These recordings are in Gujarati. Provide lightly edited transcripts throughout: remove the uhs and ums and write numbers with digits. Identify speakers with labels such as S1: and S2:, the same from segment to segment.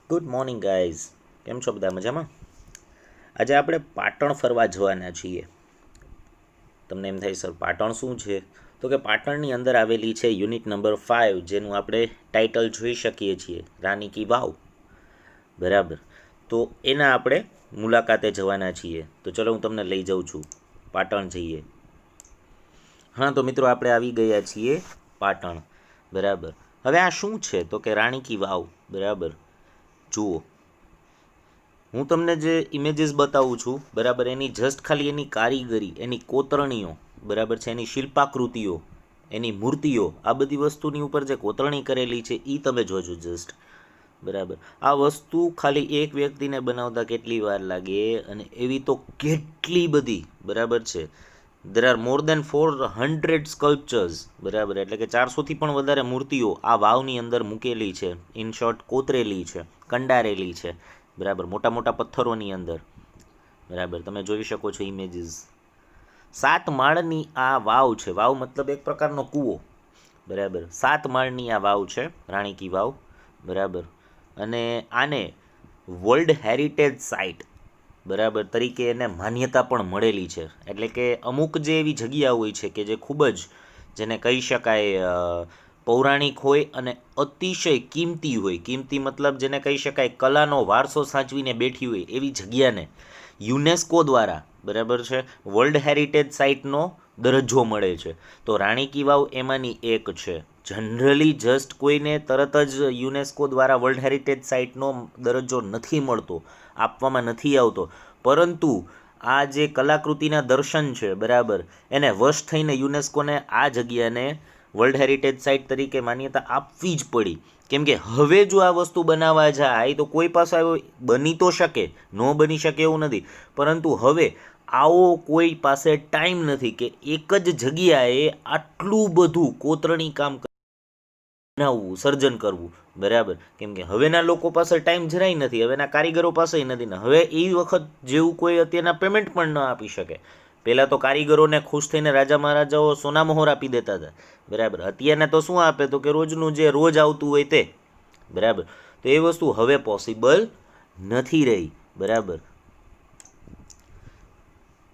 S1: Good morning guys. કેમ છો બધા મજામાં? આજે આપણે પાટણ ફરવા જવાના છીએ. તમને એમ થાય સર પાટણ શું છે? તો કે પાટણની અંદર આવેલી છે યુનિટ નંબર 5, જેનું આપણે ટાઇટલ જોઈ શકીએ છીએ, રાની કી વાવ. બરાબર, તો એના આપણે મુલાકાતે જવાના છીએ. તો ચલો હું તમને લઈ જાઉં છું, પાટણ જઈએ. હા તો મિત્રો, આપણે આવી ગયા છીએ પાટણ. બરાબર, હવે આ શું છે? તો કે રાણી કી વાવ. બરાબર, જુઓ, હું તમને જે ઇમેજીસ બતાવું છું, બરાબર, એની જસ્ટ ખાલી એની કારીગરી, એની કોતરણીઓ, બરાબર છે, એની શિલ્પાકૃતિઓ, એની મૂર્તિઓ, આ બધી વસ્તુની ઉપર જે કોતરણી કરેલી છે એ તમે જોજો જસ્ટ. બરાબર, આ વસ્તુ ખાલી એક વ્યક્તિને બનાવતા કેટલી વાર લાગે, અને એવી તો કેટલી બધી, બરાબર છે. There are more than 400 sculptures. બરાબર, એટલે કે 400થી પણ વધારે મૂર્તિઓ આ વાવની અંદર મૂકેલી છે. ઇન શોર્ટ, કોતરેલી છે, કંડારેલી છે. બરાબર, મોટા મોટા પથ્થરોની અંદર. બરાબર, તમે જોઈ શકો છો ઇમેજીસ. 7 માળની આ વાવ છે. વાવ મતલબ એક પ્રકારનો કૂવો. બરાબર, 7 માળની આ વાવ છે, રાણી કી વાવ. બરાબર, અને આને વર્લ્ડ હેરિટેજ સાઇટ, બરાબર, તરીકે એને માન્યતા પણ મળેલી છે. એટલે કે અમુક જે એવી જગ્યા હોય છે કે જે ખૂબ જ, જેને કહી શકાય, પૌરાણિક હોય અને અતિશય કિંમતી હોય. કિંમતી મતલબ જેને કહી શકાય કલાનો વારસો સાચવીને બેઠી હોય, એવી જગ્યાને યુનેસ્કો દ્વારા, બરાબર છે, વર્લ્ડ હેરિટેજ સાઇટનો દરજ્જો મળે છે. તો રાણી કી વાવ એમાંની એક છે. જનરલી જસ્ટ કોઈને તરત જ યુનેસ્કો દ્વારા વર્લ્ડ હેરિટેજ સાઇટનો દરજ્જો નથી મળતો, આપવામાં નથી આવતો. પરંતુ આ જે કલાકૃતિના દર્શન છે, બરાબર, એને વશ થઈને યુનેસ્કોને આ જગ્યાને વર્લ્ડ હેરિટેજ સાઇટ તરીકે માન્યતા આપવી જ પડી. કેમ કે હવે જો આ વસ્તુ બનાવવા જાય તો કોઈ પાસે બની તો શકે, ન બની શકે એવું નથી, પરંતુ હવે આવો કોઈ પાસે ટાઈમ નથી કે એક જ જગ્યાએ આટલું બધું કોતરણી કામ બનાવવું, સર્જન કરવું. બરાબર, કેમ કે હવેના લોકો પાસે ટાઈમ જરાય નથી, હવેના કારીગરો પાસે નથી ને હવે એ વખત જેવું કોઈ અત્યારના પેમેન્ટ પણ ન આપી શકે. પહેલાં તો કારીગરોને ખુશ થઈને રાજા મહારાજાઓ સોનામહોર આપી દેતા હતા. બરાબર, અત્યારના તો શું આપે? તો કે રોજનું જે રોજ આવતું હોય તે. બરાબર, તો એ વસ્તુ હવે પોસિબલ નથી રહી. બરાબર,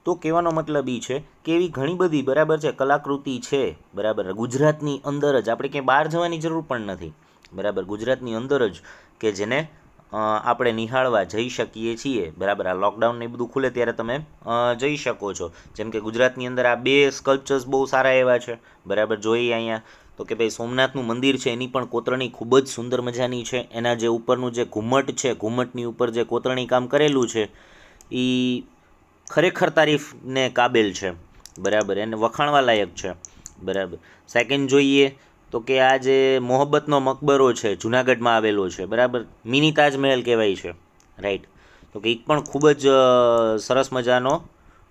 S1: તો કહેવાનો મતલબ એ છે કે એવી ઘણી બધી, બરાબર છે, કલાકૃતિ છે. બરાબર, ગુજરાતની અંદર જ, આપણે ક્યાંય બહાર જવાની જરૂર પણ નથી. બરાબર, ગુજરાતની અંદર જ કે જેને આપણે નિહાળવા જઈ શકીએ છીએ. બરાબર, આ લોકડાઉન ને બધું ખુલે ત્યારે તમે જઈ શકો છો. જેમ કે ગુજરાતની અંદર આ 2 સ્કલ્પચર્સ બહુ સારા એવા છે. બરાબર, જોઈએ અહીંયા તો કે ભાઈ સોમનાથનું મંદિર છે, એની પણ કોતરણી ખૂબ જ સુંદર મજાની છે. એના જે ઉપરનું જે ઘુમ્મટ છે, ઘુમ્મટની ઉપર જે કોતરણી કામ કરેલું છે એ ખરેખર તારીફને કાબેલ છે. બરાબર, એને વખાણવા લાયક છે. બરાબર, સેકન્ડ જોઈએ તો કે આ જે મોહબ્બતનો મકબરો છે, જુનાગઢમાં આવેલો છે. બરાબર, મિની તાજમહેલ કહેવાય છે. રાઈટ, તો કે એક પણ ખૂબ જ સરસ મજાનો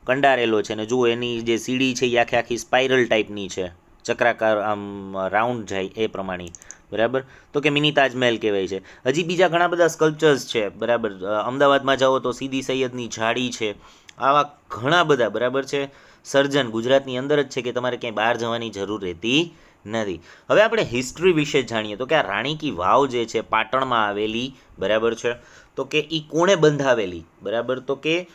S1: કંડારેલો છે. ને જુઓ, એની જે સીડી છે એ આખી સ્પાઇરલ ટાઈપની છે, ચક્રાકાર, આમ રાઉન્ડ જાય એ પ્રમાણે. બરાબર, તો કે મિની તાજમહેલ કહેવાય છે. હજી બીજા ઘણા બધા સ્કલ્પચર્સ છે. બરાબર, અમદાવાદમાં જાઓ તો સીદી સૈયદની જાળી છે. આવા ઘણા બધા, બરાબર છે, સર્જન ગુજરાતની અંદર જ છે કે તમારે ક્યાંય બહાર જવાની જરૂર રહેતી નથી. હવે આપણે હિસ્ટ્રી વિશે જાણીએ તો કે આ રાણી કી વાવ જે છે પાટણમાં આવેલી, બરાબર છે, તો કે એ કોણે બંધાવેલી? બરાબર, તો કે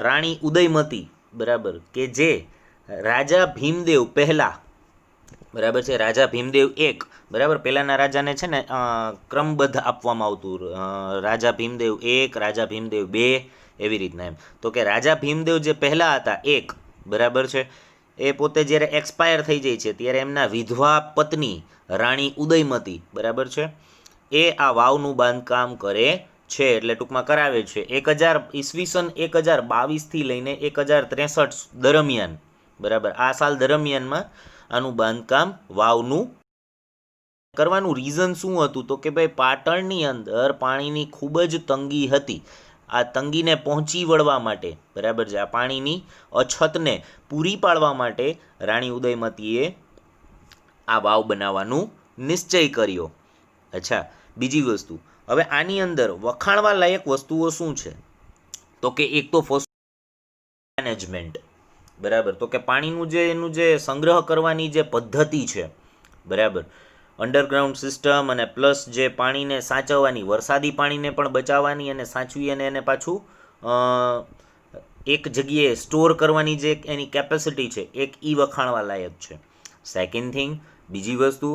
S1: રાણી ઉદયમતી. બરાબર, કે જે રાજા ભીમદેવ પહેલા, બરાબર છે, રાજા ભીમદેવ એક, બરાબર, પહેલાંના રાજાને છે ને ક્રમબદ્ધ આપવામાં આવતું, રાજા ભીમદેવ એક, રાજા ભીમદેવ બે, એવી રીતના એમ. તો કે રાજા ભીમદેવ જે પહેલા હતા એક, બરાબર છે, એ પોતે જ્યારે એક્સપાયર થઈ જાય છે ત્યારે એમના વિધવા પત્ની રાણી ઉદયમતી, બરાબર છે, એ આ વાવનું બાંધકામ કરે છે. એટલે ટૂંકમાં કરાવે છે 1022થી લઈને 1063 દરમિયાન. બરાબર, આ સાલ દરમિયાનમાં આનું બાંધકામ વાવનું કરવાનું રીઝન શું હતું? તો કે ભાઈ પાટણની અંદર પાણીની ખૂબ જ તંગી હતી. આ તંગીને પહોંચી વળવા માટે, બરાબર છે, આ પાણીની અછતને પૂરી પાડવા માટે રાણી ઉદયમતીએ આ વાવ બનાવવાનું નિશ્ચય કર્યો. અચ્છા, બીજી વસ્તુ, હવે આની અંદર વખાણવા લાયક વસ્તુઓ શું છે? તો કે એક તો ફર્સ્ટ મેનેજમેન્ટ. બરાબર, તો કે પાણીનું જે એનું જે સંગ્રહ કરવાની જે પદ્ધતિ છે, બરાબર, અંડરગ્રાઉન્ડ સિસ્ટમ અને પ્લસ જે પાણીને સાચવવાની, વરસાદી પાણીને પણ બચાવવાની અને સાચવી અને એને પાછું એક જગ્યાએ સ્ટોર કરવાની જે એની કેપેસિટી છે એક વખાણવા લાયક છે. સેકન્ડ થિંગ, બીજી વસ્તુ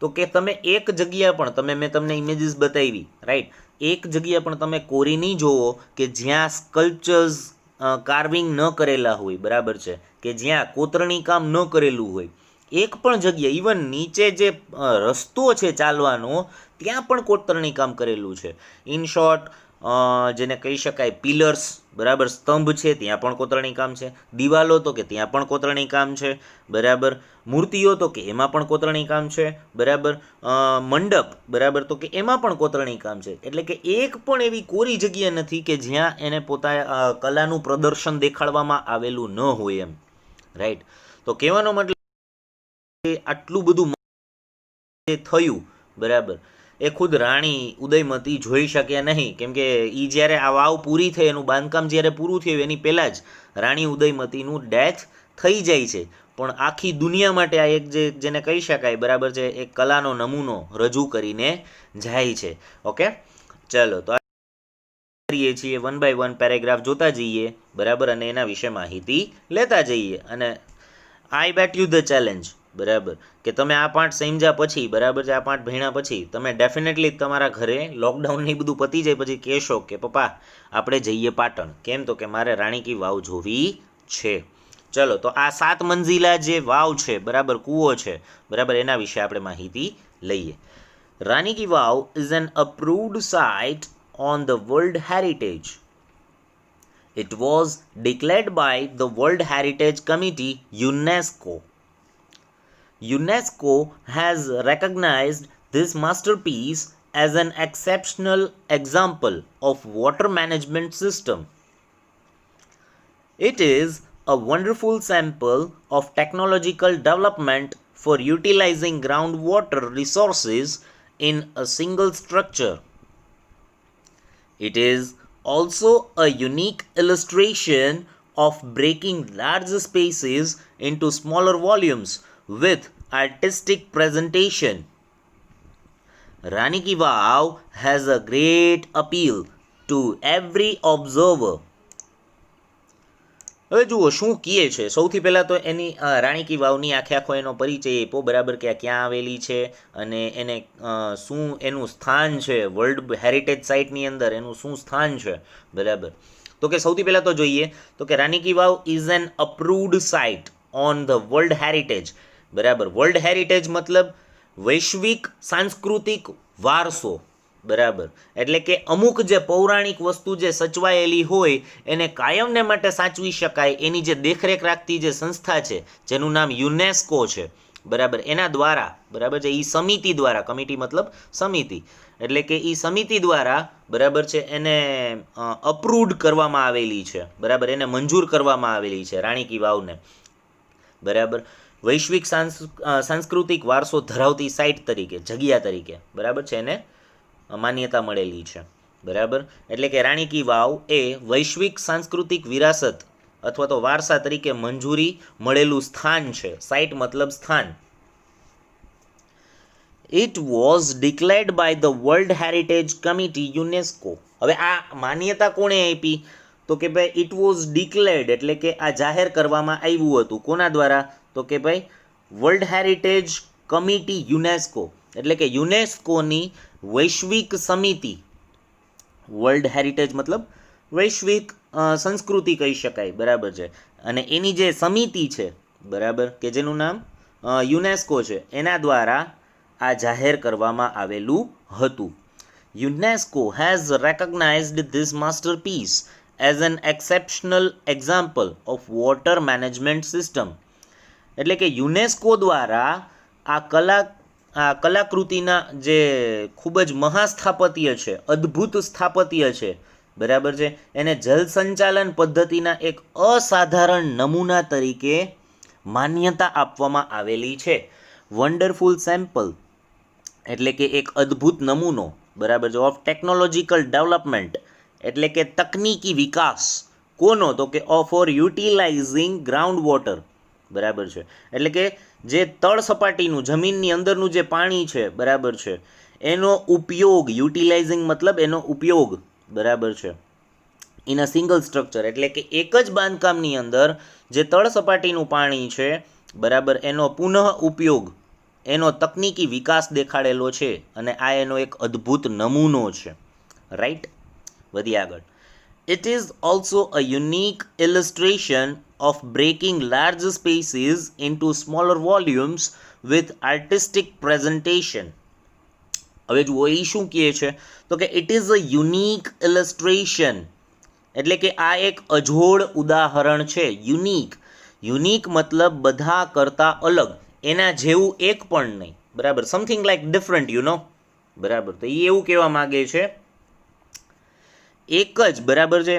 S1: તો કે તમે એક જગ્યા પણ મેં તમને ઇમેજીસ બતાવી, રાઈટ, એક જગ્યા પણ તમે કોરી નહીં જોવો કે જ્યાં સ્કલ્પચર્સ કાર્વિંગ ન કરેલા હોય, બરાબર છે, કે જ્યાં કોતરણી કામ ન કરેલું હોય. એક પણ જગ્યા, ઇવન નીચે જે રસ્તો છે ચાલવાનો ત્યાં પણ કોતરણી કામ કરેલું છે. ઇન શોર્ટ, જેને કહી શકાય પિલર્સ, બરાબર, સ્તંભ છે ત્યાં પણ કોતરણી કામ છે, દિવાલો તો કે ત્યાં પણ કોતરણી કામ છે, બરાબર, મૂર્તિઓ તો કે એમાં પણ કોતરણી કામ છે, બરાબર, મંડપ, બરાબર, તો કે એમાં પણ કોતરણી કામ છે. એટલે કે એક પણ એવી કોરી જગ્યા નથી કે જ્યાં એને કલાનું પ્રદર્શન દેખાડવામાં આવેલું ન હોય એમ, રાઈટ. તો કહેવાનો મતલબ આટલું બધું થયું, બરાબર, એ ખુદ રાણી ઉદયમતી જોઈ શક્યા નહીં, કેમ કે એ જ્યારે આ વાવ પૂરી થઈ, એનું બાંધકામ જ્યારે પૂરું થયું એની પહેલાં જ રાણી ઉદયમતીનું ડેથ થઈ જાય છે. પણ આખી દુનિયા માટે આ એક જેને કહી શકાય, બરાબર છે, એક કલાનો નમૂનો રજૂ કરીને જાય છે. ઓકે, ચલો તો કરીએ છીએ 1 by 1 પેરેગ્રાફ જોતા જઈએ, બરાબર, અને એના વિશે માહિતી લેતા જઈએ. અને આઈ બેટ યુ ધ ચેલેન્જ, બરાબર, કે તમે આ પાઠ સમજ્યા પછી, બરાબર છે, આ પાઠ ભણ્યા પછી તમે ડેફિનેટલી તમારા ઘરે લોકડાઉન એ બધું પતી જાય પછી કહેશો કે પપ્પા આપણે જઈએ પાટણ. કેમ? તો કે મારે રાણી કી વાવ જોવી છે. ચલો તો આ 7 મંજિલા જે વાવ છે, બરાબર, કૂવો છે, બરાબર, એના વિશે આપણે માહિતી લઈએ. Rani ki Vav is an approved site on the World Heritage. It was declared by the World Heritage Committee, UNESCO. UNESCO has recognized this masterpiece as an exceptional example of water management system. It is a wonderful sample of technological development for utilizing groundwater resources in a single structure. It is also a unique illustration of breaking large spaces into smaller volumes with artistic presentation. Rani Ki Vav has a great appeal to every observer. હવે જુઓ શું કહે છે. સૌથી પહેલાં તો એની રાણી કી વાવની આખો એનો પરિચય આપ્યો, બરાબર, કે આ ક્યાં આવેલી છે અને એને શું એનું સ્થાન છે વર્લ્ડ હેરિટેજ સાઇટની અંદર, એનું શું સ્થાન છે, બરાબર. તો કે સૌથી પહેલાં તો જોઈએ તો કે Rani ki Vav is an approved site on the world heritage, બરાબર. વર્લ્ડ હેરિટેજ મતલબ વૈશ્વિક સાંસ્કૃતિક વારસો, બરાબર. એટલે કે અમુક જે પૌરાણિક વસ્તુ જે સચવાયેલી હોય એને કાયમને માટે સાચવી શકાય એની જે દેખરેખ રાખતી જે સંસ્થા છે જેનું નામ યુનેસ્કો છે, બરાબર, એના દ્વારા, બરાબર છે, એ સમિતિ દ્વારા, કમિટી મતલબ સમિતિ, એટલે કે એ સમિતિ દ્વારા, બરાબર છે, એને અપ્રૂવડ કરવામાં આવેલી છે, બરાબર, એને મંજૂર કરવામાં આવેલી છે રાણી કી વાવને, બરાબર, વૈશ્વિક સાંસ્કૃતિક વારસો ધરાવતી સાઇટ તરીકે, જગ્યા તરીકે, બરાબર છે, એને માન્યતા મળેલી છે, બરાબર. એટલે કે રાણી કી વાવ એ વૈશ્વિક સાંસ્કૃતિક વિરાસત અથવા તો વારસા તરીકે મંજૂરી મળેલું સ્થાન છે. સાઇટ મતલબ સ્થાન. It was declared by the world heritage committee UNESCO. હવે આ માન્યતા કોણે આપી? તો કે ભાઈ ઇટ વોઝ ડિક્લેર્ડ એટલે કે આ જાહેર કરવામાં આવ્યું હતું. કોના દ્વારા? તો કે ભાઈ વર્લ્ડ હેરિટેજ કમિટી યુનેસ્કો, એટલે કે યુનેસ્કોની વૈશ્વિક સમિતિ. વર્લ્ડ હેરિટેજ મતલબ વૈશ્વિક સંસ્કૃતિ કહી શકાય, બરાબર છે, અને એની જે સમિતિ છે, બરાબર, કે જેનું નામ યુનેસ્કો છે, એના દ્વારા આ જાહેર કરવામાં આવેલું હતું. UNESCO has recognized this masterpiece as an exceptional example of water management system. એટલે કે યુનેસ્કો દ્વારા આ કલાકૃતિના જે ખૂબ જ મહાસ્થાપત્ય છે, અદ્ભુત સ્થાપત્ય છે, બરાબર છે, એને જલ સંચાલન પદ્ધતિના એક અસાધારણ નમૂના તરીકે માન્યતા આપવામાં આવેલી છે. વન્ડરફુલ સેમ્પલ એટલે કે એક અદ્ભુત નમૂનો, બરાબર છે, ઓફ ટેકનોલોજીકલ ડેવલપમેન્ટ એટલે કે તકનીકી વિકાસ. કોનો? તો કે ફોર યુટિલાઇઝિંગ ગ્રાઉન્ડ વોટર, બરાબર છે, એટલે કે જે તળ સપાટીનું જમીનની અંદરનું જે પાણી છે, બરાબર છે, એનો ઉપયોગ, યુટિલાઇઝિંગ મતલબ એનો ઉપયોગ, બરાબર છે, ઇન અ સિંગલ સ્ટ્રક્ચર, એટલે કે એક જ બાંધકામની અંદર જે તળ સપાટીનું પાણી છે, બરાબર, એનો પુનઃ ઉપયોગ, એનો તકનીકી વિકાસ દેખાડેલો છે, અને આ એનો એક અદ્ભુત નમૂનો છે. રાઈટ, વધી આગળ. It is also a unique illustration of breaking large spaces into smaller volumes with artistic presentation. હવે જુઓ એ શું કહે છે, તો કે ઇટ ઇઝ અ યુનિક ઇલસ્ટ્રેશન, એટલે કે આ એક અજોડ ઉદાહરણ છે. યુનિક, યુનિક મતલબ બધા કરતાં અલગ, એના જેવું એક પણ નહીં, બરાબર, something like different, you know, બરાબર. તો એ એવું કહેવા માગે છે, એક જ, બરાબર છે,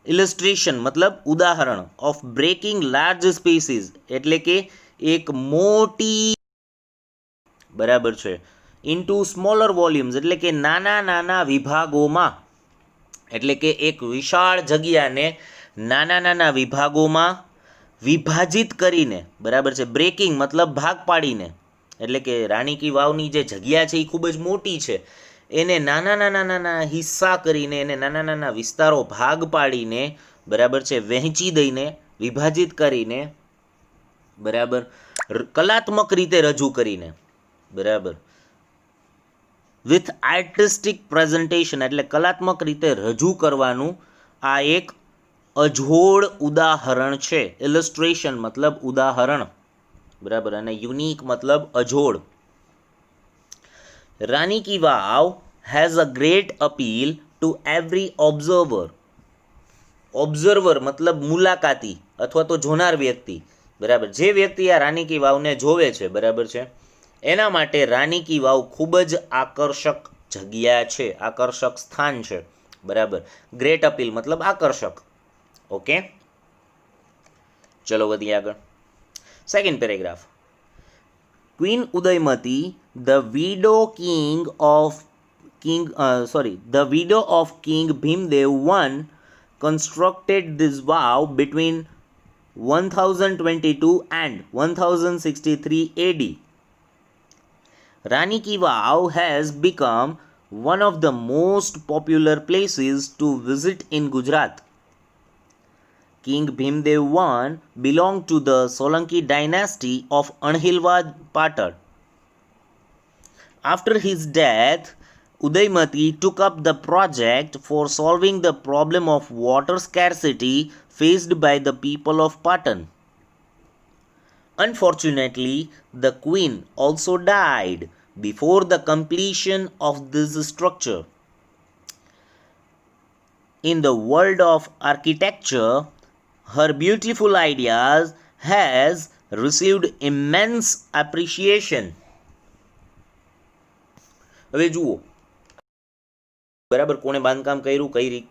S1: ઇલસ્ટ્રેશન મતલબ ઉદાહરણ, ઓફ બ્રેકિંગ લાર્જ સ્પેસીસ, એટલે કે એક મોટી, બરાબર છે, ઇન્ટુ સ્મોલર વોલ્યુમ્સ, એટલે કે નાના નાના વિભાગોમાં, એટલે કે એક વિશાળ જગ્યાને નાના નાના વિભાગોમાં વિભાજિત કરીને, બરાબર છે, બ્રેકિંગ મતલબ ભાગ પાડીને, એટલે કે રાણી કી વાવની જે જગ્યા છે એ ખૂબ જ મોટી છે, એને નાના નાના નાના હિસ્સા કરીને, એને નાના નાના વિસ્તારો ભાગ પાડીને, બરાબર છે, વહેંચી દઈને, વિભાજિત કરીને, બરાબર, કલાત્મક રીતે રજૂ કરીને, બરાબર, વિથ આર્ટિસ્ટિક પ્રેઝન્ટેશન, એટલે કલાત્મક રીતે રજૂ કરવાનું આ એક અજોડ ઉદાહરણ છે. ઇલસ્ટ્રેશન મતલબ ઉદાહરણ, બરાબર, અને યુનિક મતલબ અજોડ. રાની ki Vav has a great appeal to every observer. Observer મતલબ મુલાકાતી અથવા તો જોનાર વ્યક્તિ, બરાબર, જે વ્યક્તિ આ રાની કી વાવને જોવે છે, બરાબર છે, એના માટે રાની કી વાવ ખૂબ જ આકર્ષક જગ્યા છે, આકર્ષક સ્થાન છે, બરાબર. ગ્રેટ અપીલ મતલબ આકર્ષક. ઓકે, ચલો વધીએ આગળ. Second paragraph. Queen Udayamati, the widow of King Bhimdev I, constructed this vow between 1022 and 1063 AD. Rani Ki Vav has become one of the most popular places to visit in Gujarat. King Bhimdev I belonged to the Solanki dynasty of Anhilwad Patar. After his death, Udaymati took up the project for solving the problem of water scarcity faced by the people of Patan. Unfortunately, the queen also died before the completion of this structure. In the world of architecture, her beautiful ideas has received immense appreciation. હવે જુઓ, બરાબર, કોણે બાંધકામ કર્યું,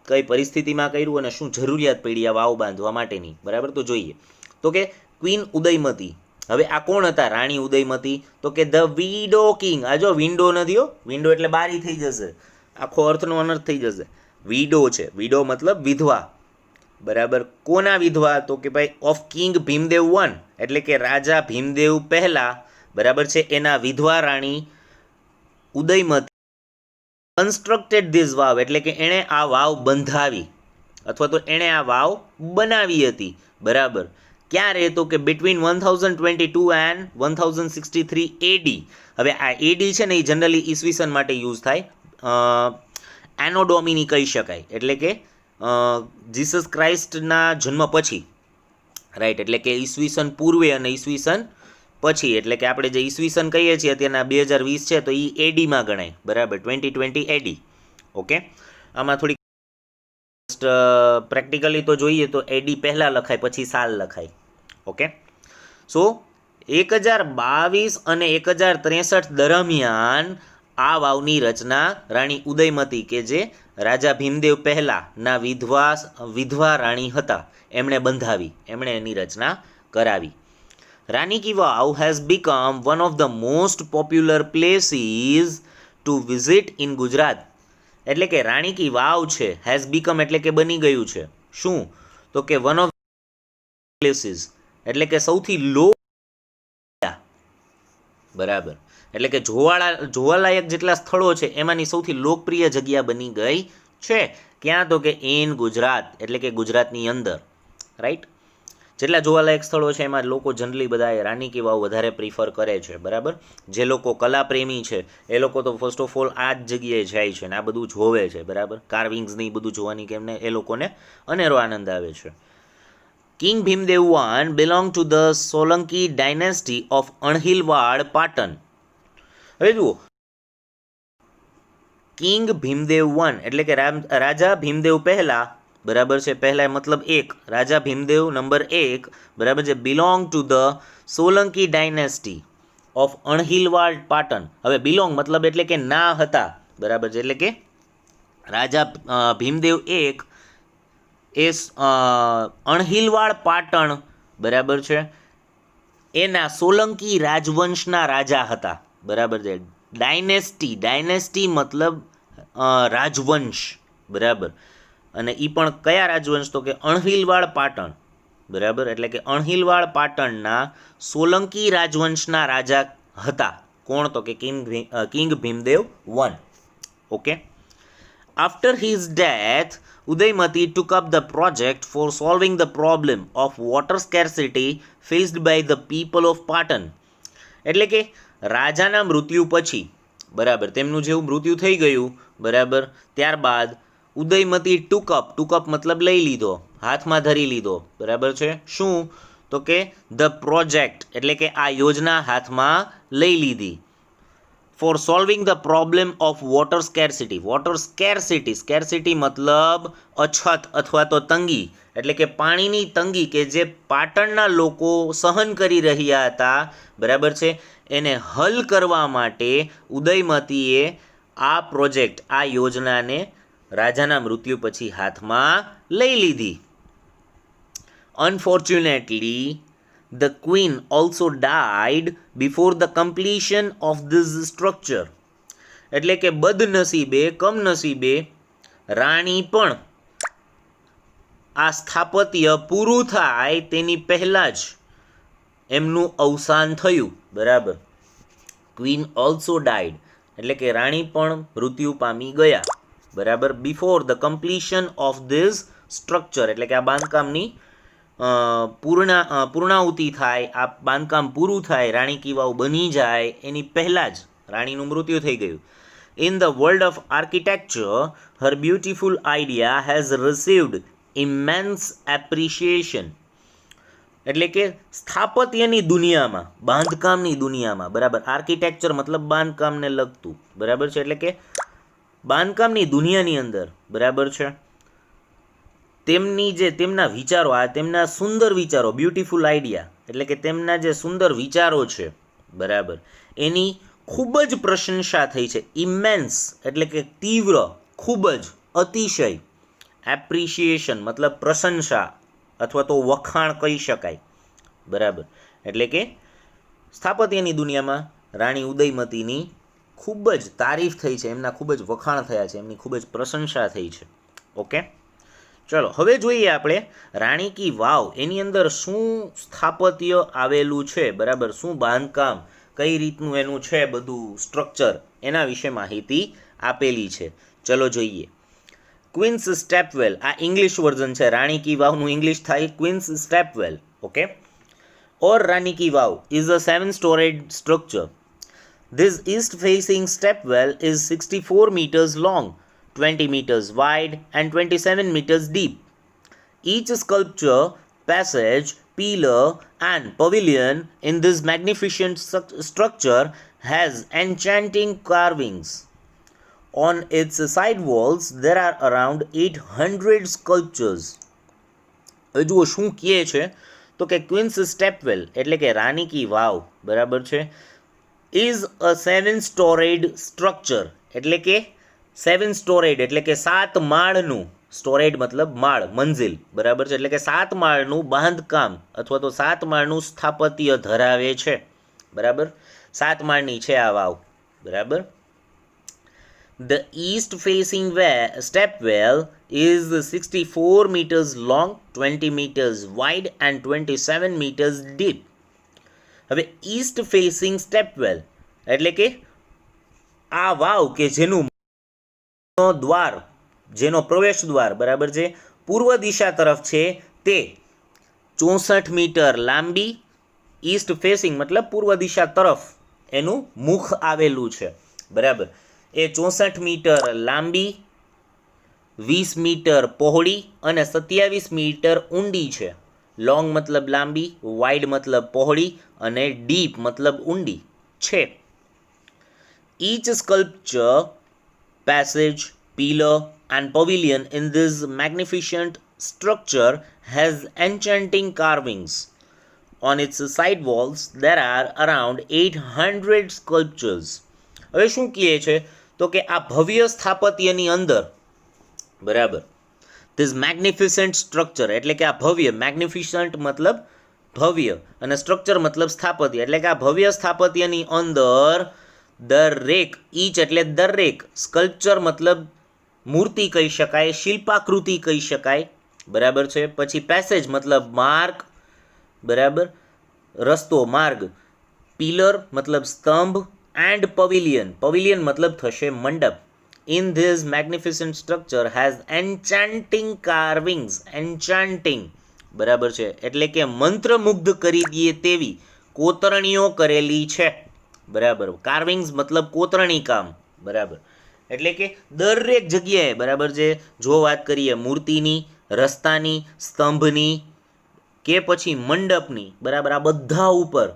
S1: કઈ પરિસ્થિતિમાં કર્યું અને શું જરૂરિયાત પડી આ વાવ બાંધવા માટેની, બરાબર. તો જોઈએ તો કે ક્વીન ઉદયમતી, હવે આ કોણ હતા? રાણી ઉદયમતી. તો કે ધ વિડો કિંગ, આ જો વિન્ડો નથી હો, વિન્ડો એટલે બારી થઈ જશે, આખો અર્થનો અનર્થ થઈ જશે. વિડો છે, વિડો મતલબ વિધવા, બરાબર. કોના વિધવા? તો કે ભાઈ ઓફ કિંગ ભીમદેવ I, એટલે કે રાજા ભીમદેવ પહેલા, બરાબર છે, એના વિધવા રાણી ઉદયમતી કન્સ્ટ્રક્ટેડ ધીસ વાવ, એટલે કે એણે આ વાવ બંધાવી અથવા તો એણે આ વાવ બનાવી હતી, બરાબર. ક્યારે? તો કે બિટવીન 1022 એન્ડ 1063 એડી. હવે આ એડી છે ને એ જનરલી ઈસવીસન માટે યુઝ થાય, એનો ડોમિની કહી શકાય, એટલે કે જીસસ ક્રાઇસ્ટના જન્મ પછી, રાઈટ, એટલે કે ઈસવીસન પૂર્વે અને ઈસવીસન પછી, એટલે કે આપણે જે ઈસવીસન કહીએ છીએ અત્યારના 2020 છે તો એ એડીમાં ગણાય, બરાબર, 2020 એડી. ઓકે, આમાં થોડી પ્રેક્ટિકલી તો જોઈએ તો એડી પહેલાં લખાય પછી સાલ લખાય. ઓકે, સો 1022 અને 1063 દરમિયાન આ વાવની રચના રાણી ઉદયમતી, કે જે રાજા ભીમદેવ પહેલાંના વિધવા રાણી હતા, એમણે બંધાવી, એમણે એની રચના કરાવી. Rani Ki Vav has become one of the most popular places to visit in Gujarat. એટલે કે રાણી કી વાવ છે, હેઝ બીકમ એટલે કે બની ગયું છે, શું? તો કે વન ઓફ પ્લેસીસ એટલે કે સૌથી લો, બરાબર, એટલે કે જોવાલાયક જેટલા સ્થળો છે એમાંની સૌથી લોકપ્રિય જગ્યા બની ગઈ છે. ક્યાં? તો કે ઇન ગુજરાત, એટલે કે ગુજરાતની અંદર, રાઈટ. જેટલા જોવાલાયક સ્થળો છે એમાં લોકો જનરલી બધા રાણી કી વાવ વધારે પ્રિફર કરે છે, બરાબર. જે લોકો કલાપ્રેમી છે એ લોકો તો ફર્સ્ટ ઓફ ઓલ આ જ જગ્યાએ જાય છે ને આ બધું જોવે છે, બરાબર. કાર્વિંગ્સ ને બધું જોવાની કેમને એ લોકોને અનેરો આનંદ આવે છે. King Bhimdev I belonged to the Solanki dynasty of Anhilwad, Patan. હવે જુઓ, કિંગ ભીમદેવ I એટલે કે રાજા ભીમદેવ પહેલા, બરાબર છે, પહેલા મતલબ એક, રાજા ભીમદેવ નંબર 1, બરાબર છે, belong to the Solanki dynasty of Anhilwad Patan. હવે બિલોંગ મતલબ એટલે કે ના હતા, બરાબર છે, એટલે કે રાજા ભીમદેવ 1 એ અણહિલવાડ પાટણ, બરાબર છે, એના સોલંકી રાજવંશના રાજા હતા, બરાબર છે. ડાયનેસ્ટી મતલબ રાજવંશ, બરાબર. અને એ પણ કયા રાજવંશ? તો કે અણહિલવાડ પાટણ, બરાબર. એટલે કે અણહિલવાડ પાટણના સોલંકી રાજવંશના રાજા હતા. કોણ? તો કે king Bhimdev I. Okay. After his death, Udaymati took up the project for solving the problem of water scarcity faced by the people of Patan. એટલે કે રાજાના મૃત્યુ પછી, બરાબર, તેમનું જેવું મૃત્યુ થઈ ગયું, બરાબર, ત્યારબાદ ઉદયમતી ટુકઅપ મતલબ લઈ લીધો, હાથમાં ધરી લીધો, બરાબર છે. શું? તો કે ધ પ્રોજેક્ટ એટલે કે આ યોજના હાથમાં લઈ લીધી. For solving the problem of water scarcity મતલબ અછત અથવા તો તંગી, એટલે કે પાણીની તંગી કે જે પાટણના લોકો સહન કરી રહ્યા હતા, બરાબર છે, એને હલ કરવા માટે ઉદયમતીએ આ પ્રોજેક્ટ, આ યોજનાને રાજાના મૃત્યુ પછી હાથમાં લઈ લીધી. Unfortunately the queen also died before the completion of this structure. એટલે કે કમનસીબે રાણી પણ આ સ્થાપત્ય પૂરું થાય તેની પહેલા જ એમનું અવસાન થયું, બરાબર. ક્વીન ઓલ્સો ડાઈડ એટલે કે રાણી પણ મૃત્યુ પામી ગયા, બરાબર. Before the completion of this structure એટલે કે આ બાંધકામની પૂર્ણાહુતિ થાય, આ બાંધકામ પૂરું થાય, રાણી કી વાવ બની જાય એની પહેલાં જ રાણીનું મૃત્યુ થઈ ગયું. In the world of architecture Har beautiful idea has received ઇમેન્સ appreciation. એટલે કે સ્થાપત્યની દુનિયામાં, બાંધકામની દુનિયામાં, બરાબર, આર્કિટેક્ચર મતલબ બાંધકામને લગતું, બરાબર છે, એટલે કે બાંધકામની દુનિયાની અંદર, બરાબર છે, તેમના વિચારો, આ તેમના સુંદર વિચારો, બ્યુટીફુલ આઈડિયા એટલે કે તેમના જે સુંદર વિચારો છે, બરાબર, એની ખૂબ જ પ્રશંસા થઈ છે. ઇમેન્સ એટલે કે તીવ્ર, ખૂબ જ, અતિશય. એપ્રિશિએશન મતલબ પ્રશંસા અથવા તો વખાણ કહી શકાય, બરાબર. એટલે કે સ્થાપત્યની દુનિયામાં રાણી ઉદયમતીની ખૂબ જ તારીફ થઈ છે, એમના ખૂબ જ વખાણ થયા છે, એમની ખૂબ જ પ્રશંસા થઈ છે. ઓકે, ચલો હવે જોઈએ આપણે રાણી કી વાવ, એની અંદર શું સ્થાપત્ય આવેલું છે, બરાબર, શું બાંધકામ, કઈ રીતનું એનું છે બધું સ્ટ્રક્ચર, એના વિશે માહિતી આપેલી છે. ચલો જોઈએ. ક્વીન્સ સ્ટેપવેલ, આ ઇંગ્લિશ વર્ઝન છે. રાણી કી વાવનું ઇંગ્લિશ થાય queen's stepwell. Okay. Or Rani ki Vav is a 7-storied structure. This east-facing stepwell is 64 meters long, 20 meters wide and 27 meters deep. Each sculpture, passage, pillar and pavilion in this magnificent structure has enchanting carvings. On its side walls there are around 800 sculptures. હવે જુઓ શું કહે છે, તો કે ક્વીન્સ સ્ટેપવેલ એટલે કે રાણી કી વાવ, બરાબર છે, ઇઝ અ 7-storied structure એટલે કે 7-storied એટલે કે 7 માળનું, સ્ટોરેડ મતલબ માળ, મંઝિલ, બરાબર છે, એટલે કે 7 માળનું બાંધકામ અથવા તો 7 માળનું સ્થાપત્ય ધરાવે છે, બરાબર. 7 માળની છે આ વાવ, બરાબર. The east facing step well is 64 meters long, 20 meters wide and 27 meters deep. હવે ઈસ્ટ ફેસિંગ સ્ટેપવેલ એટલે કે આ વાવ કે જેનું દ્વાર, જેનો પ્રવેશ દ્વાર બરાબર છે પૂર્વ દિશા તરફ છે, તે 64 મીટર લાંબી, ઈસ્ટ ફેસિંગ મતલબ પૂર્વ દિશા તરફ એનું મુખ આવેલું છે બરાબર. એ 64 મીટર લાંબી, 20 મીટર પહોળી અને 27 મીટર ઊંડી છે. લોંગ મતલબ લાંબી, વાઇડ મતલબ પહોળી અને ડીપ મતલબ ઊંડી છે. Each sculpture, passage, pillar and pavilion in this magnificent structure has enchanting carvings. On its side walls there are around 800 sculptures. હવે શું કહે છે તો કે આ ભવ્ય સ્થાપત્યની અંદર બરાબર this magnificent structure એટલે કે આ ભવ્ય, magnificent મતલબ ભવ્ય અને સ્ટ્રક્ચર મતલબ સ્થાપત્ય એટલે કે આ ભવ્ય સ્થાપત્યની અંદર દરેક, ઈચ એટલે દરેક, સ્કલ્પચર મતલબ મૂર્તિ કહી શકાય, શિલ્પાકૃતિ કહી શકાય બરાબર છે. પછી પેસેજ મતલબ માર્ગ બરાબર, રસ્તો, માર્ગ. પિલર મતલબ સ્તંભ એન્ડ પવિલિયન, પવિલિયન મતલબ થશે મંડપ. In this magnificent structure has enchanting carvings, enchanting બરાબર છે એટલે કે મંત્રમુગ્ધ કરી દે તેવી કોતરણીઓ કરેલી છે બરાબર. કાર્વિંગ્સ મતલબ કોતરણી કામ બરાબર. એટલે કે દરેક જગ્યાએ બરાબર છે, જો વાત કરીએ મૂર્તિની, રસ્તાની, સ્તંભની કે પછી મંડપની બરાબર, આ બધા ઉપર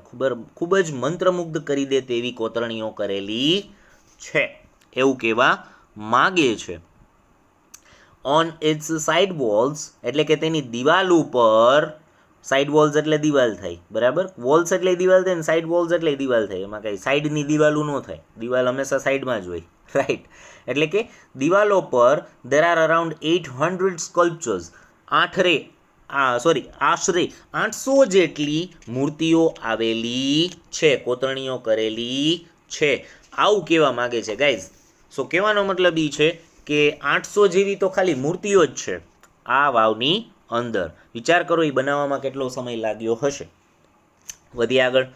S1: ખૂબ જ મંત્રમુગ્ધ કરી દે તેવી કોતરણીઓ કરેલી છે એવું કહેવા માગે છે. ઓન ઇટ્સ સાઇડ વોલ્સ એટલે કે તેની દિવાલ ઉપર, સાઇડ વોલ્સ એટલે દિવાલ થાય બરાબર, વોલ્સ એટલે દિવાલ થાય ને સાઇડ વોલ્સ એટલે દિવાલ થાય, એમાં કંઈ સાઇડની દિવાલો ન થાય, દિવાલ હંમેશા સાઇડમાં જ હોય રાઈટ. એટલે કે દિવાલો પર there are around 800 sculptures, આશરે 800 જેટલી મૂર્તિઓ આવેલી છે, કોતરણીઓ કરેલી છે, આવું કહેવા માગે છે ગાઈઝ. સો કહેવાનો મતલબ એ છે કે 800 જેવી તો ખાલી મૂર્તિઓ જ છે આ વાવની અંદર. વિચાર કરો એ બનાવવામાં કેટલો સમય લાગ્યો હશે. વધી આગળ.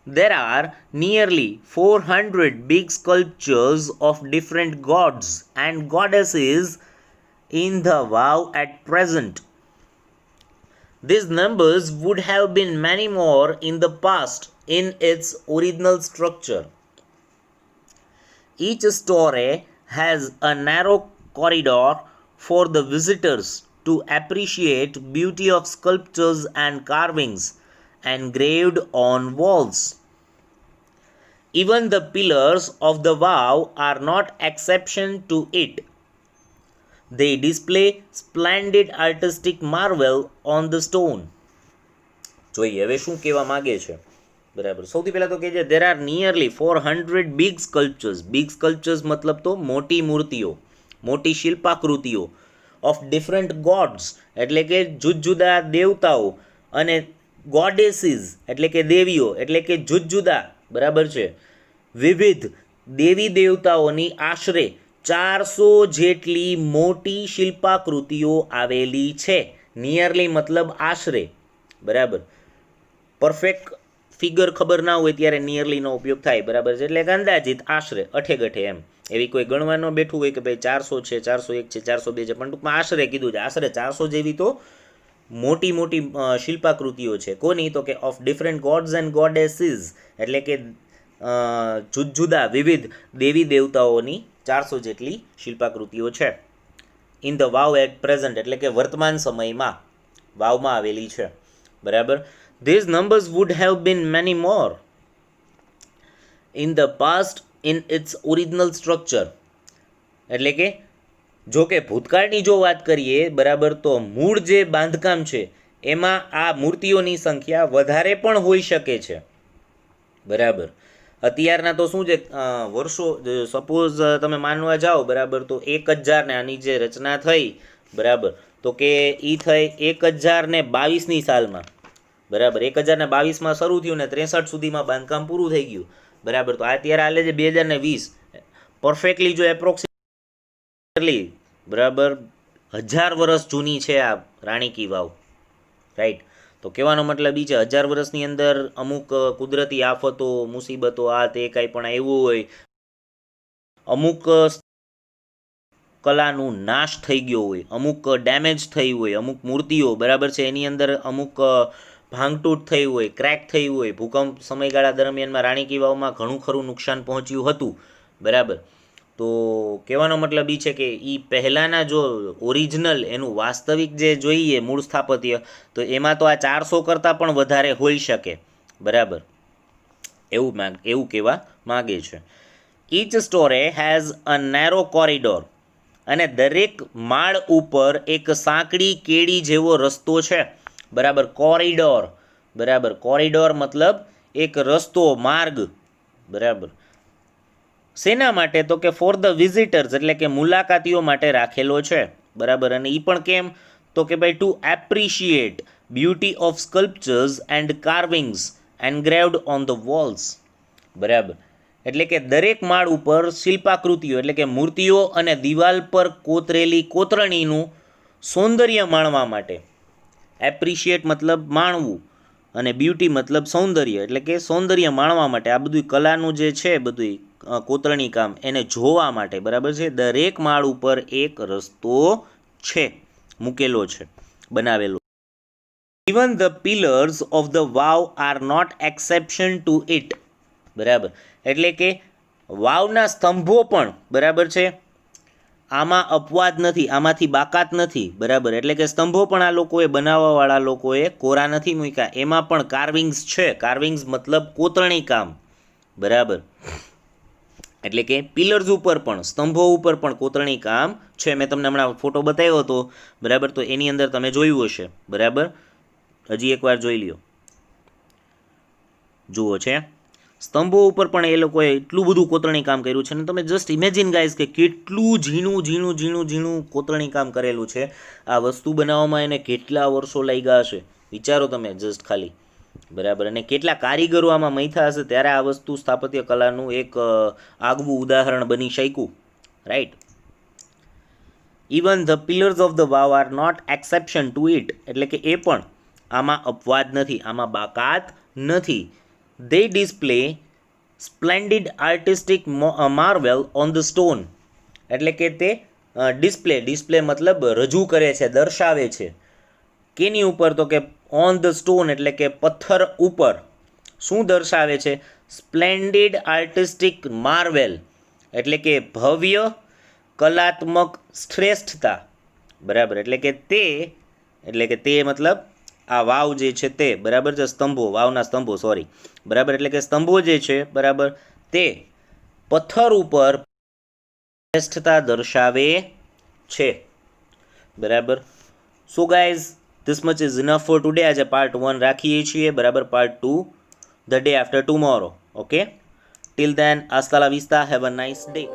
S1: There are nearly 400 big sculptures of different gods and goddesses in the Vav at present. These numbers would have been many more in the past in its original structure. Each story has a narrow corridor for the visitors to appreciate beauty of sculptures and carvings engraved on walls. Even the pillars of the Vav are not exception to it. They display splendid artistic marvel on the stone. જોઈએ હવે શું કહેવા માગે છે બરાબર. સૌથી પહેલાં તો કહે છે there are nearly 400 big sculptures. big sculptures મતલબ તો મોટી મૂર્તિઓ, મોટી શિલ્પાકૃતિઓ of different gods એટલે કે જુદા દેવતાઓ અને goddesses એટલે કે દેવીઓ એટલે કે જુદા બરાબર છે, વિવિધ દેવી દેવતાઓની આશરે 400 જેટલી મોટી શિલ્પાકૃતિઓ આવેલી છે. નિયરલી મતલબ આશરે બરાબર. પરફેક્ટ ફિગર ખબર ના હોય ત્યારે નિયરલીનો ઉપયોગ થાય બરાબર છે, એટલે કે અંદાજિત આશરે અઠે ગઠે એમ. એવી કોઈ ગણવા ન બેઠું હોય કે ભાઈ 400 છે, 401 છે, 402 છે, પણ ટૂંકમાં આશરે કીધું છે. આશરે 400 જેવી તો મોટી મોટી શિલ્પાકૃતિઓ છે. કોની તો કે of different gods and goddesses એટલે કે જુદા વિવિધ દેવી દેવતાઓની 400 જેટલી શિલ્પાકૃતિઓ છે. In the Vav at present એટલે કે વર્તમાન સમયમાં વાવમાં આવેલી છે બરાબર. These numbers would have been many more in the past in its original structure. એટલે કે જો કે ભૂતકાળની જો વાત કરીએ બરાબર તો મૂળ જે બાંધકામ છે એમાં આ મૂર્તિઓની સંખ્યા વધારે પણ હોઈ શકે છે બરાબર. અત્યારના તો શું છે વર્ષો, સપોઝ તમે માનવા જાઓ બરાબર તો 1000 ને આની જે રચના થઈ બરાબર તો કે એ થઈ 1022ની સાલમાં બરાબર. 1022માં શરૂ થયું ને 63 સુધીમાં બાંધકામ પૂરું થઈ ગયું બરાબર. તો અત્યારે હાલે છે 2020. પરફેક્ટલી જો એપ્રોક્સિમેટ બરાબર 1000 વર્ષ જૂની છે આ રાણી કી વાવ, રાઈટ. તો કહેવાનો મતલબ એ છે 1000 વર્ષની અંદર અમુક કુદરતી આફતો, મુસીબતો, આ તે કાંઈ પણ આવ્યું હોય, અમુક કલાનું નાશ થઈ ગયો હોય, અમુક ડેમેજ થઈ હોય, અમુક મૂર્તિઓ બરાબર છે એની અંદર અમુક ભાંગતૂટ થઈ હોય, ક્રેક થઈ હોય, ભૂકંપ સમયગાળા દરમિયાનમાં રાણી કી વાવમાં ઘણું ખરું નુકસાન પહોંચ્યું હતું, બરાબર. તો કહેવાનો મતલબ એ છે કે એ પહેલાંના જો ઓરિજિનલ એનું વાસ્તવિક જે જોઈએ મૂળ સ્થાપત્ય, તો એમાં તો આ 400 કરતાં પણ વધારે હોઈ શકે, બરાબર, એવું કહેવા માગે છે. Each storey has a narrow corridor, અને દરેક માળ ઉપર એક સાંકડી કેડી જેવો રસ્તો છે, બરાબર. કોરિડોર, બરાબર, કોરિડોર મતલબ એક રસ્તો, માર્ગ, બરાબર. શેના માટે? તો કે ફોર ધ વિઝિટર્સ, એટલે કે મુલાકાતીઓ માટે રાખેલો છે, બરાબર. અને એ પણ કેમ? તો કે ભાઈ to appreciate beauty of sculptures and carvings engraved on the walls, બરાબર. એટલે કે દરેક માળ ઉપર શિલ્પાકૃતિઓ એટલે કે મૂર્તિઓ અને દિવાલ પર કોતરેલી કોતરણીનું સૌંદર્ય માણવા માટે. એપ્રિશિએટ મતલબ માણવું, અને બ્યુટી મતલબ સૌંદર્ય, એટલે કે સૌંદર્ય માણવા માટે આ બધું કલાનું જે છે બધું કોતરણી કામ એને જોવા માટે, બરાબર છે. દરેક માળ ઉપર એક રસ્તો છે, મૂકેલો છે, બનાવેલો. Even the pillars of the Vav are not exception to it, બરાબર. એટલે કે વાવના સ્તંભો પણ, બરાબર છે, આમાં અપવાદ નથી, આમાંથી બાકાત નથી, બરાબર. એટલે કે સ્તંભો પણ આ લોકોએ બનાવવાવાળા લોકોએ કોરા નથી મૂક્યા, એમાં પણ કાર્વિંગ્સ છે. કાર્વિંગ્સ મતલબ કોતરણી કામ, બરાબર. એટલે કે પિલર્સ ઉપર પણ, સ્તંભો ઉપર પણ કોતરણી કામ છે. મેં તમને હમણાં ફોટો બતાવ્યો હતો, બરાબર. તો એની અંદર તમે જોયું હશે, બરાબર. હજી એકવાર જોઈ લ્યો, જુઓ છે સ્તંભો ઉપર પણ એ લોકોએ એટલું બધું કોતરણી કામ કર્યું છે. અને તમે જસ્ટ ઇમેજિન ગાઈઝ કે કેટલું ઝીણું કોતરણી કામ કરેલું છે. આ વસ્તુ બનાવવામાં એને કેટલા વર્ષો લાગ્યા હશે, વિચારો તમે જસ્ટ ખાલી, બરાબર. અને કેટલા કારીગરો આમાં મૈથા હશે, ત્યારે આ વસ્તુ સ્થાપત્ય કલાનું એક આગવું ઉદાહરણ બની શક્યું, right. Even the pillars of the Vav are not exception to it, એટલે કે એ પણ આમાં અપવાદ નથી, આમાં બાકાત નથી. They display splendid artistic marvel on the stone, એટલે કે તે ડિસ્પ્લે મતલબ રજૂ કરે છે, દર્શાવે છે. કેની ઉપર? તો કે ઓન ધ સ્ટોન, એટલે કે પથ્થર ઉપર. શું દર્શાવે છે? સ્પ્લેન્ડિડ આર્ટિસ્ટિક માર્વેલ, એટલે કે ભવ્ય કલાત્મક શ્રેષ્ઠતા, બરાબર. એટલે કે તે મતલબ આ વાવ જે છે તે, બરાબર છે, સ્તંભો, વાવના સ્તંભો, સોરી, બરાબર. એટલે કે સ્તંભો જે છે, બરાબર, તે પથ્થર ઉપર શ્રેષ્ઠતા દર્શાવે છે, બરાબર. So guys, this much is enough for today. આજે પાર્ટ 1 રાખીએ છીએ, બરાબર. Part 2 the day after tomorrow. Okay, till then, hasta la vista, have a nice day.